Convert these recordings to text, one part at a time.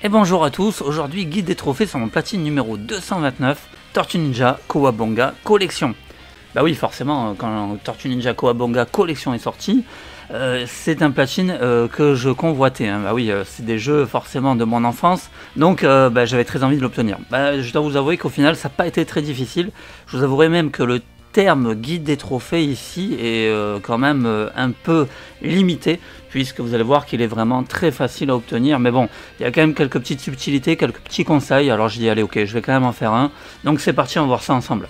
Et bonjour à tous, aujourd'hui guide des trophées sur mon platine numéro 229, Tortue Ninja Cowabunga Collection. Bah oui, forcément, quand Tortue Ninja Cowabunga Collection est sorti, c'est un platine que je convoitais. Bah oui, c'est des jeux forcément de mon enfance, donc j'avais très envie de l'obtenir. Je dois vous avouer qu'au final, ça n'a pas été très difficile. Je vous avouerai même que le terme guide des trophées ici est quand même un peu limité, puisque vous allez voir qu'il est vraiment très facile à obtenir, mais bon, il y a quand même quelques petites subtilités, quelques petits conseils, alors je dis allez ok, je vais quand même en faire un, donc c'est parti, on va voir ça ensemble.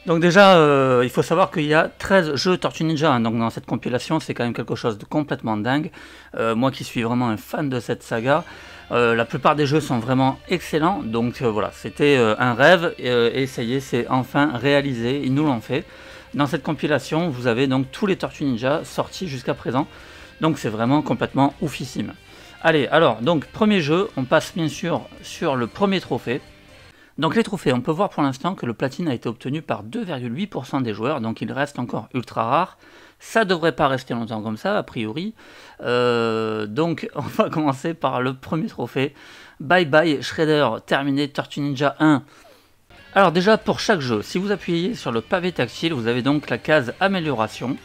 Donc déjà, il faut savoir qu'il y a 13 jeux Tortue Ninja, hein, donc dans cette compilation, c'est quand même quelque chose de complètement dingue. Moi qui suis vraiment un fan de cette saga, la plupart des jeux sont vraiment excellents, donc voilà, c'était un rêve, et ça y est, c'est enfin réalisé, ils nous l'ont fait. Dans cette compilation, vous avez donc tous les Tortues Ninja sortis jusqu'à présent, donc c'est vraiment complètement oufissime. Allez, alors, donc premier jeu, on passe bien sûr sur le premier trophée. Donc les trophées, on peut voir pour l'instant que le platine a été obtenu par 2,8% des joueurs, donc il reste encore ultra rare. Ça devrait pas rester longtemps comme ça, a priori. Donc on va commencer par le premier trophée. Bye Bye Shredder, terminé Tortue Ninja 1. Alors déjà pour chaque jeu, si vous appuyez sur le pavé tactile, vous avez donc la case amélioration.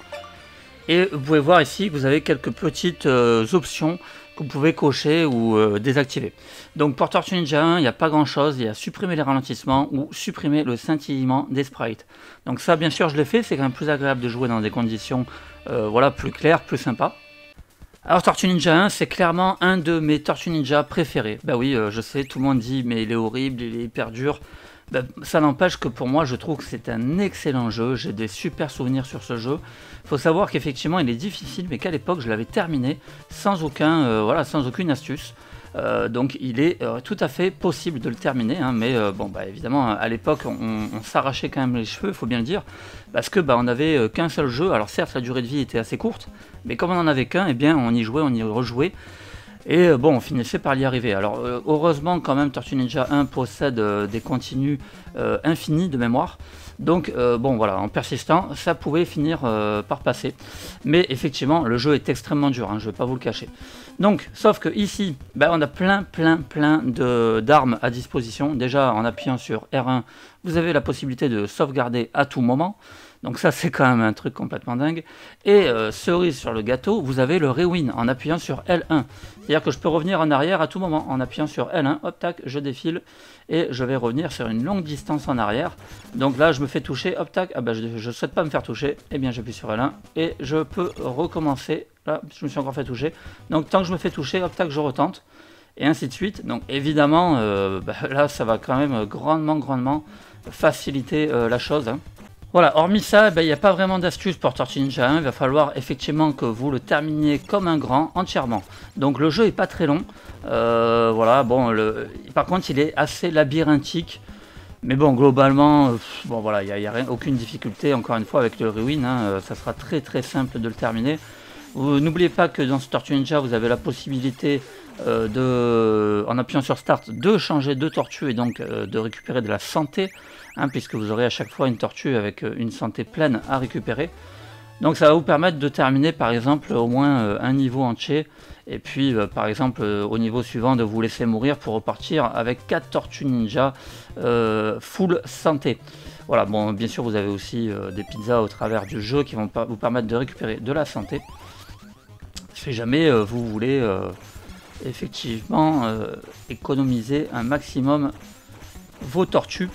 Et vous pouvez voir ici que vous avez quelques petites options que vous pouvez cocher ou désactiver. Donc pour Tortue Ninja 1, il n'y a pas grand chose, il y a supprimer les ralentissements ou supprimer le scintillement des sprites. Donc ça bien sûr je l'ai fait, c'est quand même plus agréable de jouer dans des conditions voilà, plus claires, plus sympas. Alors Tortue Ninja 1, c'est clairement un de mes Tortue Ninja préférés. Bah oui, je sais, tout le monde dit mais il est horrible, il est hyper dur. Ben, ça n'empêche que pour moi je trouve que c'est un excellent jeu, j'ai des super souvenirs sur ce jeu. Il faut savoir qu'effectivement il est difficile, mais qu'à l'époque je l'avais terminé sans aucune astuce. Donc il est tout à fait possible de le terminer, hein, mais évidemment à l'époque on s'arrachait quand même les cheveux, il faut bien le dire, parce que on n'avait qu'un seul jeu. Alors certes la durée de vie était assez courte, mais comme on n'en avait qu'un, eh bien on y jouait, on y rejouait. Et on finissait par y arriver. Alors heureusement quand même Tortue Ninja 1 possède des continues infinis de mémoire. Donc voilà, en persistant, ça pouvait finir par passer. Mais effectivement, le jeu est extrêmement dur, hein, je ne vais pas vous le cacher. Donc, sauf que ici, on a plein d'armes à disposition. Déjà, en appuyant sur R1, vous avez la possibilité de sauvegarder à tout moment. Donc ça c'est quand même un truc complètement dingue. Et cerise sur le gâteau, vous avez le rewind en appuyant sur L1. C'est-à-dire que je peux revenir en arrière à tout moment en appuyant sur L1, hop tac, je défile et je vais revenir sur une longue distance en arrière. Donc là je me fais toucher, hop tac, je ne souhaite pas me faire toucher, et bien j'appuie sur L1 et je peux recommencer. Là je me suis encore fait toucher. Donc tant que je me fais toucher, hop tac, je retente. Et ainsi de suite. Donc évidemment là ça va quand même grandement faciliter la chose, hein. Voilà, hormis ça, il n'y a pas vraiment d'astuce pour Tortue Ninja 1, il va falloir effectivement que vous le terminiez comme un grand, entièrement. Donc le jeu est pas très long, par contre il est assez labyrinthique, mais bon, globalement, il n'y a aucune difficulté, encore une fois avec le rewind, hein, ça sera très simple de le terminer. N'oubliez pas que dans ce Tortue Ninja, vous avez la possibilité en appuyant sur Start, de changer de tortue et donc de récupérer de la santé, hein, puisque vous aurez à chaque fois une tortue avec une santé pleine à récupérer. Donc ça va vous permettre de terminer par exemple au moins un niveau entier, et puis par exemple au niveau suivant de vous laisser mourir pour repartir avec 4 tortues ninja full santé. Voilà, bon bien sûr vous avez aussi des pizzas au travers du jeu qui vont vous permettre de récupérer de la santé. Si jamais vous voulez effectivement économiser un maximum vos tortues.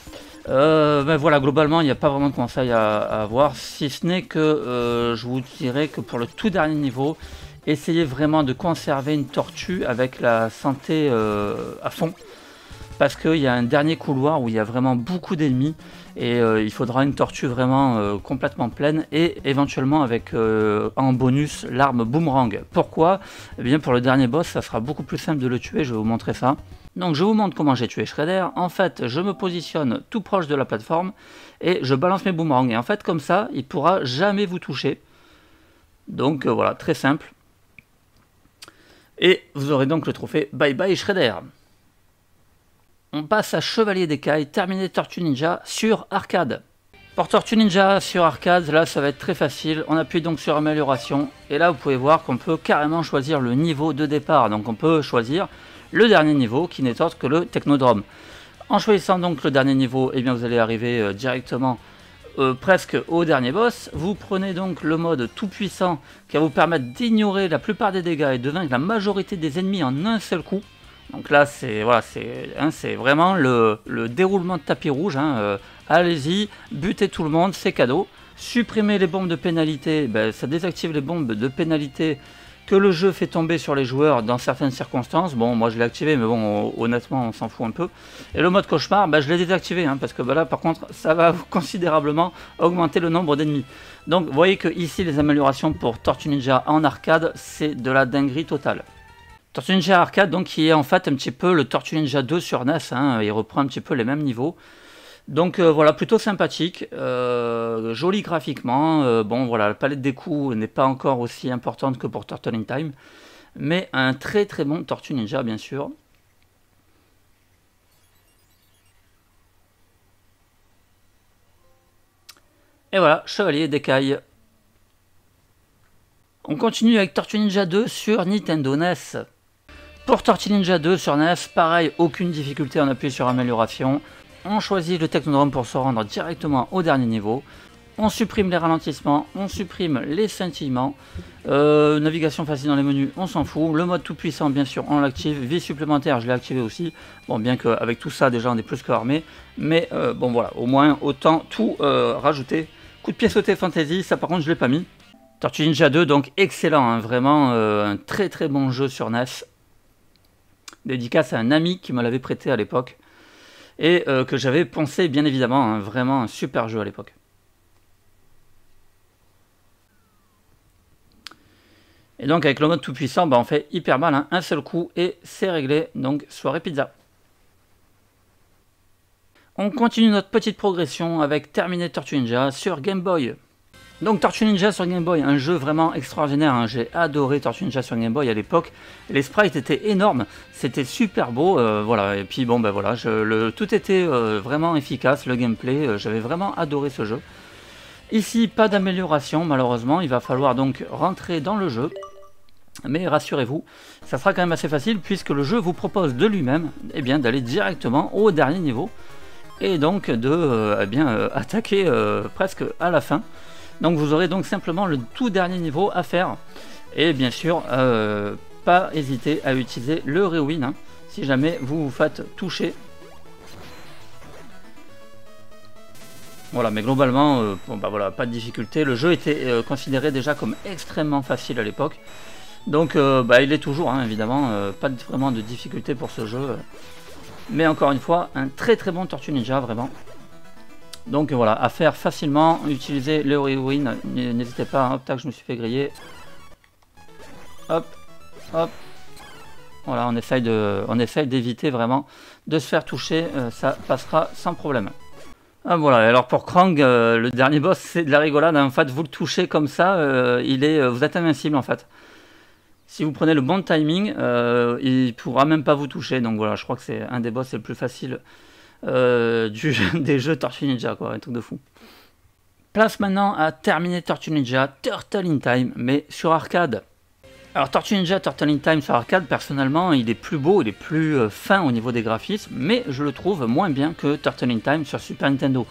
Voilà, globalement il n'y a pas vraiment de conseils à avoir, si ce n'est que je vous dirais que pour le tout dernier niveau, essayez vraiment de conserver une tortue avec la santé à fond, parce qu'il y a un dernier couloir où il y a vraiment beaucoup d'ennemis et il faudra une tortue vraiment complètement pleine, et éventuellement avec en bonus l'arme boomerang. Pourquoi? Eh bien pour le dernier boss ça sera beaucoup plus simple de le tuer, je vais vous montrer ça. Donc je vous montre comment j'ai tué Shredder. En fait je me positionne tout proche de la plateforme et je balance mes boomerangs, et en fait comme ça il pourra jamais vous toucher. Donc voilà, très simple. Et vous aurez donc le trophée Bye Bye Shredder. On passe à Chevalier d'Écaille, terminé Tortue Ninja sur arcade. Pour Tortue Ninja sur arcade, là ça va être très facile, on appuie donc sur amélioration, et là vous pouvez voir qu'on peut carrément choisir le niveau de départ, donc on peut choisir le dernier niveau qui n'est autre que le Technodrome. En choisissant donc le dernier niveau, eh bien vous allez arriver directement presque au dernier boss. Vous prenez donc le mode tout puissant qui va vous permettre d'ignorer la plupart des dégâts et de vaincre la majorité des ennemis en un seul coup. Donc là c'est voilà, c'est vraiment le déroulement de tapis rouge, hein, allez-y, butez tout le monde, c'est cadeau. Supprimez les bombes de pénalité, ben, ça désactive les bombes de pénalité que le jeu fait tomber sur les joueurs dans certaines circonstances. Bon, moi je l'ai activé, mais bon, honnêtement, on s'en fout un peu. Et le mode cauchemar, bah, je l'ai désactivé, hein, parce que bah, là, par contre, ça va considérablement augmenter le nombre d'ennemis. Donc, vous voyez que ici, les améliorations pour Tortue Ninja en arcade, c'est de la dinguerie totale. Tortue Ninja Arcade, donc, qui est en fait un petit peu le Tortue Ninja 2 sur NES, hein, il reprend un petit peu les mêmes niveaux. Donc voilà, plutôt sympathique, joli graphiquement, bon voilà, la palette des coups n'est pas encore aussi importante que pour Turtle in Time, mais un très très bon Tortue Ninja bien sûr. Et voilà, Chevalier d'Écaille. On continue avec Tortue Ninja 2 sur Nintendo NES. Pour Tortue Ninja 2 sur NES, pareil, aucune difficulté, on appuie sur amélioration. On choisit le Technodrome pour se rendre directement au dernier niveau. On supprime les ralentissements, on supprime les scintillements. Navigation facile dans les menus, on s'en fout. Le mode tout puissant, bien sûr, on l'active. Vie supplémentaire, je l'ai activé aussi. Bon, bien qu'avec tout ça, déjà, on est plus qu'armé. Mais bon, voilà, au moins, autant tout rajouter. Coup de pied sauté fantasy, ça par contre, je ne l'ai pas mis. Tortue Ninja 2, donc excellent, hein, vraiment un très très bon jeu sur NES. Dédicace à un ami qui me l'avait prêté à l'époque. Et que j'avais poncé bien évidemment, hein, vraiment un super jeu à l'époque. Et donc avec le mode tout puissant, bah, on fait hyper mal, hein, un seul coup et c'est réglé, donc soirée pizza. On continue notre petite progression avec Terminator Tortue Ninja sur Game Boy. Donc Tortue Ninja sur Game Boy, un jeu vraiment extraordinaire, hein. J'ai adoré Tortue Ninja sur Game Boy à l'époque, les sprites étaient énormes, c'était super beau, voilà, et puis bon ben voilà, tout était vraiment efficace, le gameplay, j'avais vraiment adoré ce jeu. Ici pas d'amélioration malheureusement, il va falloir donc rentrer dans le jeu, mais rassurez-vous, ça sera quand même assez facile puisque le jeu vous propose de lui-même d'aller directement au dernier niveau, et donc de attaquer presque à la fin. Donc vous aurez donc simplement le tout dernier niveau à faire. Et bien sûr, pas hésiter à utiliser le Rewind, hein, si jamais vous vous faites toucher. Voilà, mais globalement, bon, bah voilà, pas de difficulté. Le jeu était considéré déjà comme extrêmement facile à l'époque. Donc bah, il est toujours, hein, évidemment, pas vraiment de difficulté pour ce jeu. Mais encore une fois, un très très bon Tortue Ninja, vraiment. Donc voilà, à faire facilement, utiliser le Rewind, n'hésitez pas, hop, tac, je me suis fait griller. Hop, hop. Voilà, on essaye d'éviter vraiment de se faire toucher, ça passera sans problème. Ah voilà, alors pour Krang, le dernier boss, c'est de la rigolade, hein. En fait, vous le touchez comme ça, vous êtes invincible en fait. Si vous prenez le bon timing, il pourra même pas vous toucher, donc voilà, je crois que c'est un des boss les plus faciles des jeux Tortue Ninja, quoi, un truc de fou. Place maintenant à terminer Tortue Ninja Turtle in Time, mais sur arcade. Alors Tortue Ninja Turtle in Time sur arcade, personnellement, il est plus beau, il est plus fin au niveau des graphismes, mais je le trouve moins bien que Turtle in Time sur Super Nintendo.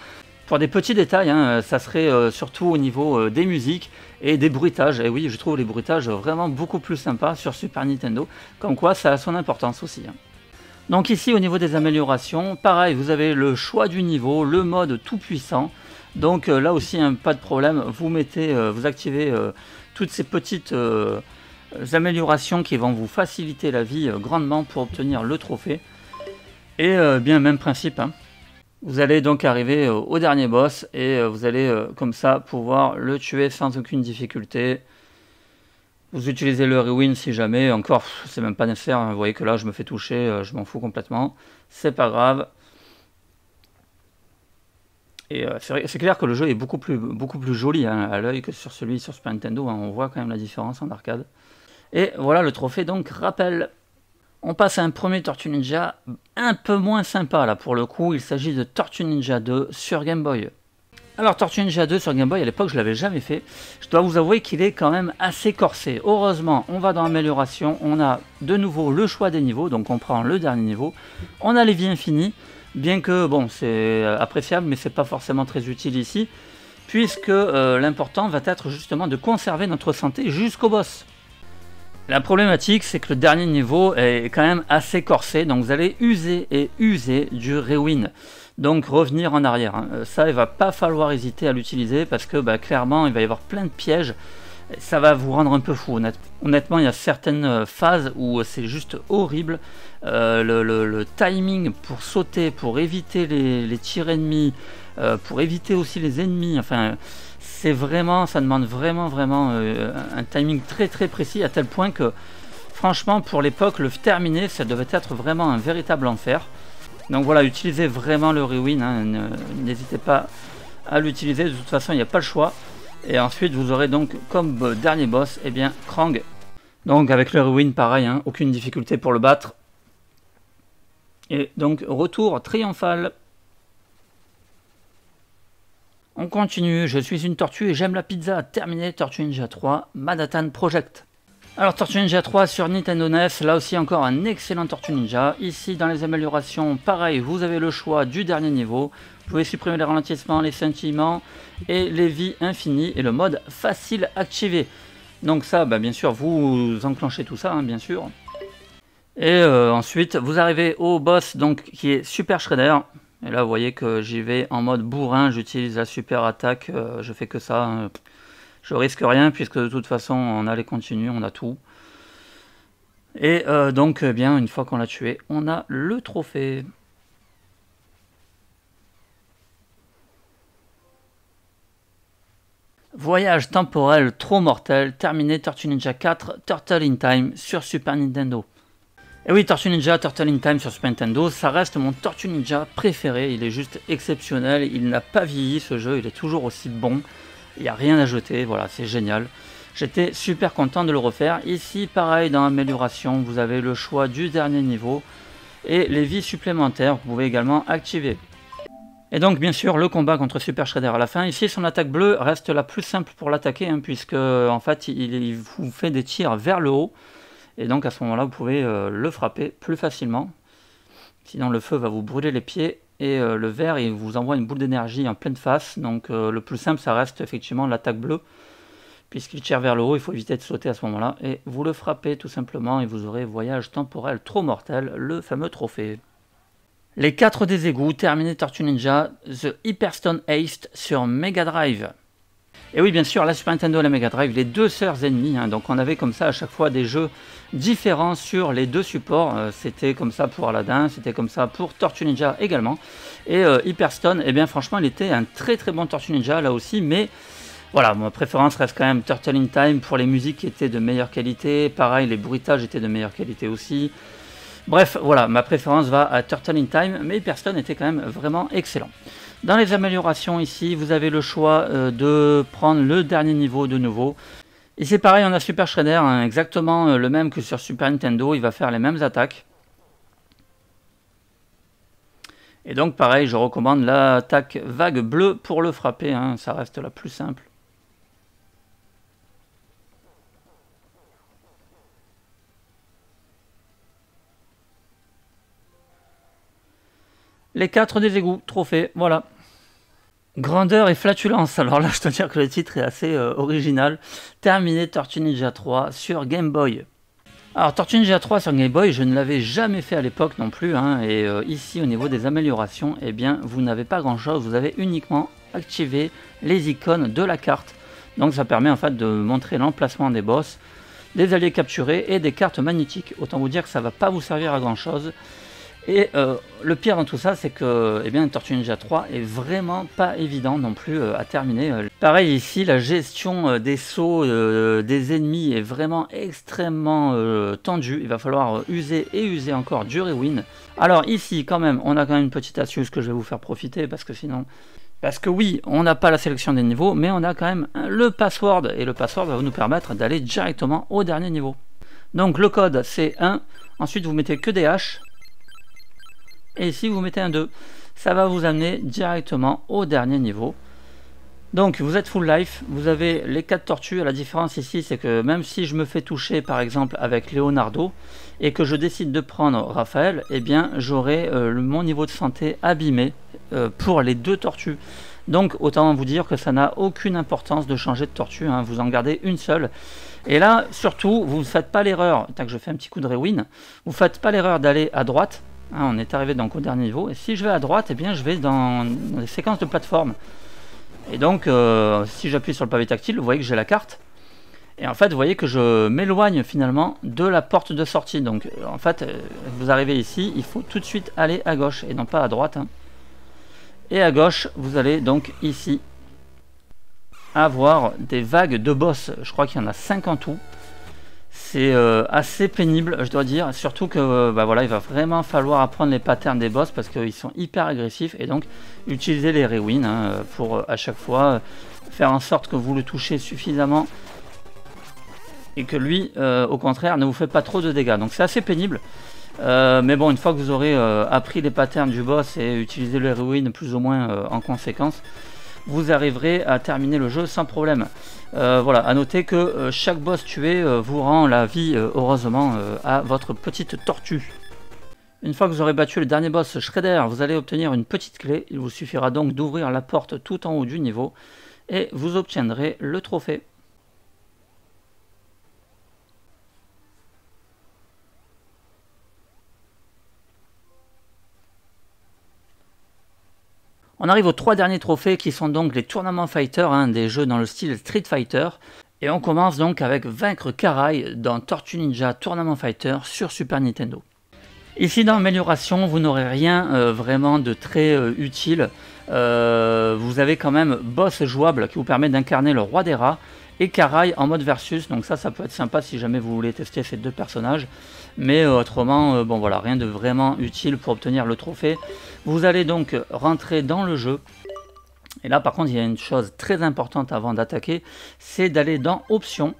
Pour des petits détails, hein, ça serait surtout au niveau des musiques et des bruitages. Et oui, je trouve les bruitages vraiment beaucoup plus sympas sur Super Nintendo, comme quoi ça a son importance aussi, hein. Donc ici au niveau des améliorations, pareil, vous avez le choix du niveau, le mode tout puissant. Donc là aussi, hein, pas de problème, vous activez toutes ces petites améliorations qui vont vous faciliter la vie grandement pour obtenir le trophée. Et bien même principe, hein. Vous allez donc arriver au dernier boss et vous allez comme ça pouvoir le tuer sans aucune difficulté. Vous utilisez le Rewind si jamais, encore c'est même pas nécessaire, hein. Vous voyez que là je me fais toucher, je m'en fous complètement, c'est pas grave. Et c'est clair que le jeu est beaucoup plus joli, hein, à l'œil que sur celui sur Super Nintendo, hein. On voit quand même la différence en arcade. Et voilà le trophée donc rappel. On passe à un premier Tortue Ninja un peu moins sympa là pour le coup, il s'agit de Tortue Ninja 2 sur Game Boy. Alors Tortue Ninja 2 sur Game Boy, à l'époque je l'avais jamais fait. Je dois vous avouer qu'il est quand même assez corsé. Heureusement, on va dans amélioration, on a de nouveau le choix des niveaux, donc on prend le dernier niveau. On a les vies infinies, bien que bon c'est appréciable, mais c'est pas forcément très utile ici, puisque l'important va être justement de conserver notre santé jusqu'au boss. La problématique, c'est que le dernier niveau est quand même assez corsé, donc vous allez user et user du rewind. Donc revenir en arrière, hein. Ça il va pas falloir hésiter à l'utiliser parce que clairement il va y avoir plein de pièges, ça va vous rendre un peu fou. Honnêtement il y a certaines phases où c'est juste horrible, le timing pour sauter, pour éviter les tirs ennemis, pour éviter aussi les ennemis, enfin c'est vraiment, ça demande vraiment un timing très précis, à tel point que franchement pour l'époque le terminer ça devait être vraiment un véritable enfer. Donc voilà, utilisez vraiment le rewind, hein, n'hésitez pas à l'utiliser, de toute façon il n'y a pas le choix. Et ensuite vous aurez donc comme dernier boss, eh bien Krang. Donc avec le rewind pareil, hein, aucune difficulté pour le battre. Et donc retour triomphal. On continue, je suis une tortue et j'aime la pizza. Terminé Tortue Ninja 3, Manhattan Project. Alors Tortue Ninja 3 sur Nintendo NES, là aussi encore un excellent Tortue Ninja. Ici dans les améliorations, pareil, vous avez le choix du dernier niveau. Vous pouvez supprimer les ralentissements, les scintillements et les vies infinies et le mode facile activé. Donc ça, bien sûr, vous enclenchez tout ça, hein, bien sûr. Et ensuite, vous arrivez au boss donc qui est Super Shredder. Et là, vous voyez que j'y vais en mode bourrin, j'utilise la super attaque, je fais que ça, hein. Je risque rien puisque de toute façon on a les continues, on a tout. Et donc bien une fois qu'on l'a tué, on a le trophée. Voyage temporel trop mortel, terminé Tortue Ninja 4, Turtle in Time sur Super Nintendo. Et oui, Tortue Ninja, Turtle in Time sur Super Nintendo, ça reste mon Tortue Ninja préféré, il est juste exceptionnel, il n'a pas vieilli ce jeu, il est toujours aussi bon. Il n'y a rien à jeter, voilà, c'est génial. J'étais super content de le refaire. Ici, pareil, dans Amélioration, vous avez le choix du dernier niveau. Et les vies supplémentaires, vous pouvez également activer. Et donc, bien sûr, le combat contre Super Shredder à la fin. Ici, son attaque bleue reste la plus simple pour l'attaquer, hein, puisque, en fait, il vous fait des tirs vers le haut. Et donc, à ce moment-là, vous pouvez le frapper plus facilement. Sinon, le feu va vous brûler les pieds. Et le vert, il vous envoie une boule d'énergie en pleine face. Donc le plus simple, ça reste effectivement l'attaque bleue. Puisqu'il tire vers le haut, il faut éviter de sauter à ce moment-là. Et vous le frappez tout simplement et vous aurez voyage temporel trop mortel, le fameux trophée. Les 4 des égouts, terminé Tortue Ninja, The Hyperstone Haste sur Mega Drive. Et oui, bien sûr, la Super Nintendo et la Mega Drive, les deux sœurs ennemies, hein, donc on avait comme ça à chaque fois des jeux différents sur les deux supports. C'était comme ça pour Aladdin, c'était comme ça pour Tortue Ninja également. Et Hyperstone, eh bien franchement, il était un très bon Tortue Ninja là aussi, mais voilà, ma préférence reste quand même Turtle in Time pour les musiques qui étaient de meilleure qualité. Pareil, les bruitages étaient de meilleure qualité aussi. Bref, voilà, ma préférence va à Turtle in Time, mais Hyperstone était quand même vraiment excellent. Dans les améliorations ici, vous avez le choix de prendre le dernier niveau de nouveau. Ici pareil, on a Super Shredder, hein, exactement le même que sur Super Nintendo, il va faire les mêmes attaques. Et donc pareil, je recommande l'attaque vague bleue pour le frapper, hein, ça reste la plus simple. Les 4 des égouts, trophée, voilà. Grandeur et flatulence, alors là je dois dire que le titre est assez original. Terminé Tortue Ninja 3 sur Game Boy. Alors Tortue Ninja 3 sur Game Boy, je ne l'avais jamais fait à l'époque non plus, hein, et ici au niveau des améliorations, eh bien vous n'avez pas grand chose, vous avez uniquement activé les icônes de la carte. Donc ça permet en fait de montrer l'emplacement des boss, des alliés capturés et des cartes magnétiques. Autant vous dire que ça ne va pas vous servir à grand chose. Et le pire dans tout ça, c'est que Tortue Ninja 3 est vraiment pas évident non plus à terminer. Pareil ici, la gestion des sauts des ennemis est vraiment extrêmement tendue. Il va falloir user et user encore du rewind. Alors ici, quand même, on a quand même une petite astuce que je vais vous faire profiter parce que sinon... Parce que oui, on n'a pas la sélection des niveaux, mais on a quand même le password. Et le password va nous permettre d'aller directement au dernier niveau. Donc le code c'est 1. Ensuite vous mettez que des H. Et ici vous mettez un 2, ça va vous amener directement au dernier niveau. Donc vous êtes full life, vous avez les 4 tortues. La différence ici, c'est que même si je me fais toucher par exemple avec Leonardo et que je décide de prendre Raphaël, eh bien j'aurai mon niveau de santé abîmé pour les 2 tortues. Donc autant vous dire que ça n'a aucune importance de changer de tortue, hein, vous en gardez une seule. Et là surtout, vous ne faites pas l'erreur, tant que je fais un petit coup de rewind, vous ne faites pas l'erreur d'aller à droite. Hein, on est arrivé donc au dernier niveau, et si je vais à droite, eh bien je vais dans les séquences de plateforme. Et donc si j'appuie sur le pavé tactile, vous voyez que j'ai la carte. Et en fait vous voyez que je m'éloigne finalement de la porte de sortie. Donc en fait vous arrivez ici, il faut tout de suite aller à gauche et non pas à droite, hein. Et à gauche, vous allez donc ici avoir des vagues de boss. Je crois qu'il y en a 5 en tout. C'est assez pénible, je dois dire. Surtout que bah voilà, il va vraiment falloir apprendre les patterns des boss parce qu'ils sont hyper agressifs. Et donc, utiliser les rewind hein, pour à chaque fois faire en sorte que vous le touchez suffisamment. Et que lui, au contraire, ne vous fait pas trop de dégâts. Donc c'est assez pénible. Mais bon, une fois que vous aurez appris les patterns du boss et utilisé le ruin plus ou moins en conséquence, vous arriverez à terminer le jeu sans problème. Voilà, à noter que chaque boss tué vous rend la vie, heureusement, à votre petite tortue. Une fois que vous aurez battu le dernier boss Shredder, vous allez obtenir une petite clé. Il vous suffira donc d'ouvrir la porte tout en haut du niveau et vous obtiendrez le trophée. On arrive aux 3 derniers trophées qui sont donc les Tournament Fighter, hein, des jeux dans le style Street Fighter. Et on commence donc avec vaincre Karai dans Tortue Ninja Tournament Fighter sur Super Nintendo. Ici dans Amélioration, vous n'aurez rien vraiment de très utile. Vous avez quand même Boss jouable qui vous permet d'incarner le roi des rats et Karai en mode versus. Donc ça peut être sympa si jamais vous voulez tester ces 2 personnages. Mais autrement, bon voilà, rien de vraiment utile pour obtenir le trophée. Vous allez donc rentrer dans le jeu. Et là par contre il y a une chose très importante avant d'attaquer, c'est d'aller dans Options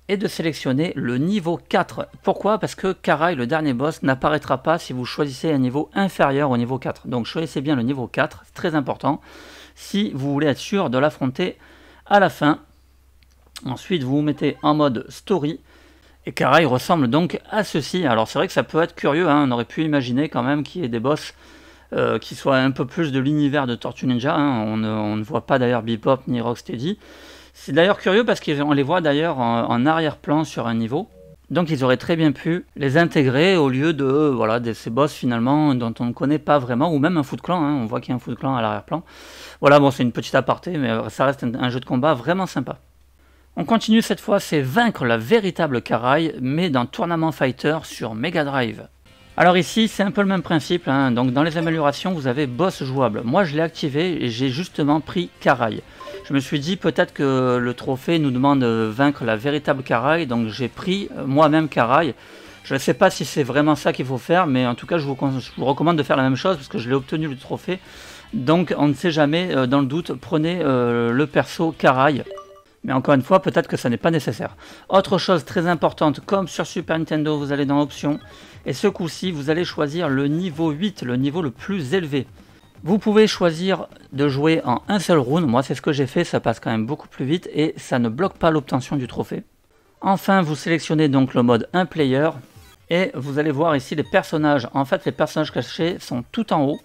et de sélectionner le niveau 4. Pourquoi? Parce que Karai, le dernier boss, n'apparaîtra pas si vous choisissez un niveau inférieur au niveau 4. Donc choisissez bien le niveau 4, c'est très important, si vous voulez être sûr de l'affronter à la fin. Ensuite vous vous mettez en mode story. Et Karai ressemble donc à ceci. Alors c'est vrai que ça peut être curieux, hein. On aurait pu imaginer quand même qu'il y ait des boss qui soient un peu plus de l'univers de Tortue Ninja, hein. On ne voit pas d'ailleurs Bebop ni Rocksteady. C'est d'ailleurs curieux parce qu'on les voit d'ailleurs en arrière-plan sur un niveau. Donc ils auraient très bien pu les intégrer au lieu de voilà, ces boss finalement dont on ne connaît pas vraiment, ou même un Foot Clan, hein. On voit qu'il y a un Foot Clan à l'arrière-plan. Voilà, bon c'est une petite aparté, mais ça reste un jeu de combat vraiment sympa. On continue cette fois, c'est vaincre la véritable Karai, mais dans Tournament Fighter sur Mega Drive. Alors ici, c'est un peu le même principe, hein. Donc dans les améliorations, vous avez boss jouable. Moi, je l'ai activé et j'ai justement pris Karai. Je me suis dit peut-être que le trophée nous demande de vaincre la véritable Karai, donc j'ai pris moi-même Karai. Je ne sais pas si c'est vraiment ça qu'il faut faire, mais en tout cas, je vous recommande de faire la même chose parce que je l'ai obtenu le trophée. Donc on ne sait jamais, dans le doute, prenez le perso Karai. Mais encore une fois, peut-être que ça n'est pas nécessaire. Autre chose très importante, comme sur Super Nintendo, vous allez dans Options. Et ce coup-ci, vous allez choisir le niveau 8, le niveau le plus élevé. Vous pouvez choisir de jouer en un seul round. Moi, c'est ce que j'ai fait, ça passe quand même beaucoup plus vite. Et ça ne bloque pas l'obtention du trophée. Enfin, vous sélectionnez donc le mode 1 player. Et vous allez voir ici les personnages. En fait, les personnages cachés sont tout en haut.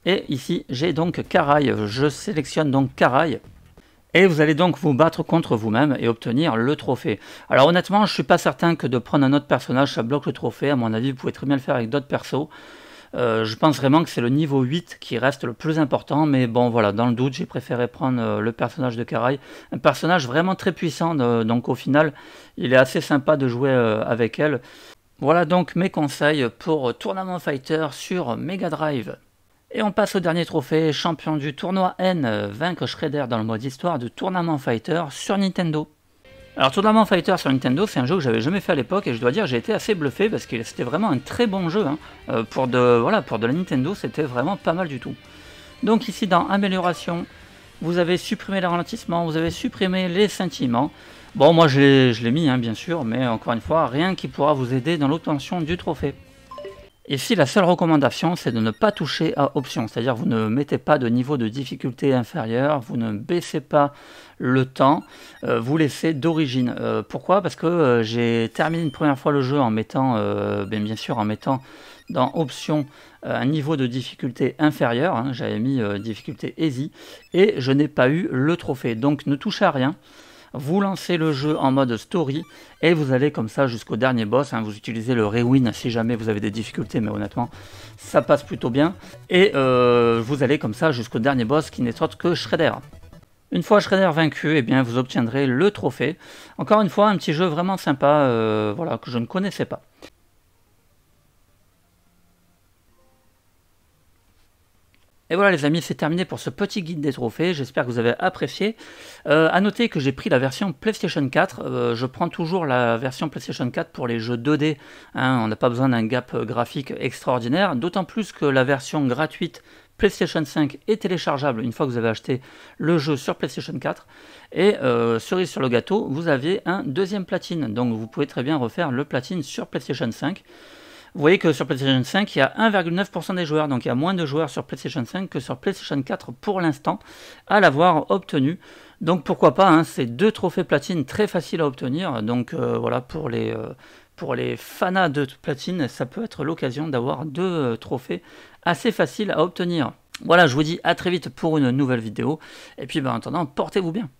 Et ici, j'ai donc Karai. Je sélectionne donc Karai. Et vous allez donc vous battre contre vous-même et obtenir le trophée. Alors honnêtement, je ne suis pas certain que de prendre un autre personnage, ça bloque le trophée. À mon avis, vous pouvez très bien le faire avec d'autres persos. Je pense vraiment que c'est le niveau 8 qui reste le plus important. Mais bon, voilà, dans le doute, j'ai préféré prendre le personnage de Karai. Un personnage vraiment très puissant, donc au final, il est assez sympa de jouer avec elle. Voilà donc mes conseils pour Tournament Fighter sur Mega Drive. Et on passe au dernier trophée, champion du tournoi N, vaincre Shredder dans le mode histoire de Tournament Fighter sur Nintendo. Alors Tournament Fighter sur Nintendo, c'est un jeu que j'avais jamais fait à l'époque et je dois dire j'ai été assez bluffé parce que c'était vraiment un très bon jeu, hein. Pour de la Nintendo, c'était vraiment pas mal du tout. Donc ici dans Amélioration, vous avez supprimé les ralentissements, vous avez supprimé les scintillements. Bon, moi je l'ai mis, hein, bien sûr, mais encore une fois, rien qui pourra vous aider dans l'obtention du trophée. Ici, la seule recommandation, c'est de ne pas toucher à options, c'est-à-dire vous ne mettez pas de niveau de difficulté inférieur, vous ne baissez pas le temps, vous laissez d'origine. Pourquoi? Parce que j'ai terminé une première fois le jeu en mettant, bien sûr, en mettant dans options un niveau de difficulté inférieur, hein, j'avais mis difficulté easy, et je n'ai pas eu le trophée. Donc ne touchez à rien. Vous lancez le jeu en mode story et vous allez comme ça jusqu'au dernier boss, hein. Vous utilisez le rewind si jamais vous avez des difficultés, mais honnêtement ça passe plutôt bien. Et vous allez comme ça jusqu'au dernier boss qui n'est autre que Shredder. Une fois Shredder vaincu, eh bien, vous obtiendrez le trophée. Encore une fois, un petit jeu vraiment sympa, voilà, que je ne connaissais pas. Et voilà les amis, c'est terminé pour ce petit guide des trophées, j'espère que vous avez apprécié. A noter que j'ai pris la version PlayStation 4, je prends toujours la version PlayStation 4 pour les jeux 2D, hein, on n'a pas besoin d'un gap graphique extraordinaire, d'autant plus que la version gratuite PlayStation 5 est téléchargeable une fois que vous avez acheté le jeu sur PlayStation 4. Et cerise sur le gâteau, vous avez un deuxième platine, donc vous pouvez très bien refaire le platine sur PlayStation 5. Vous voyez que sur PlayStation 5, il y a 1,9% des joueurs, donc il y a moins de joueurs sur PlayStation 5 que sur PlayStation 4 pour l'instant, à l'avoir obtenu. Donc pourquoi pas, hein, c'est 2 trophées platine très faciles à obtenir, donc voilà, pour les fanas de platine, ça peut être l'occasion d'avoir 2 trophées assez faciles à obtenir. Voilà, je vous dis à très vite pour une nouvelle vidéo, et puis en attendant, portez-vous bien.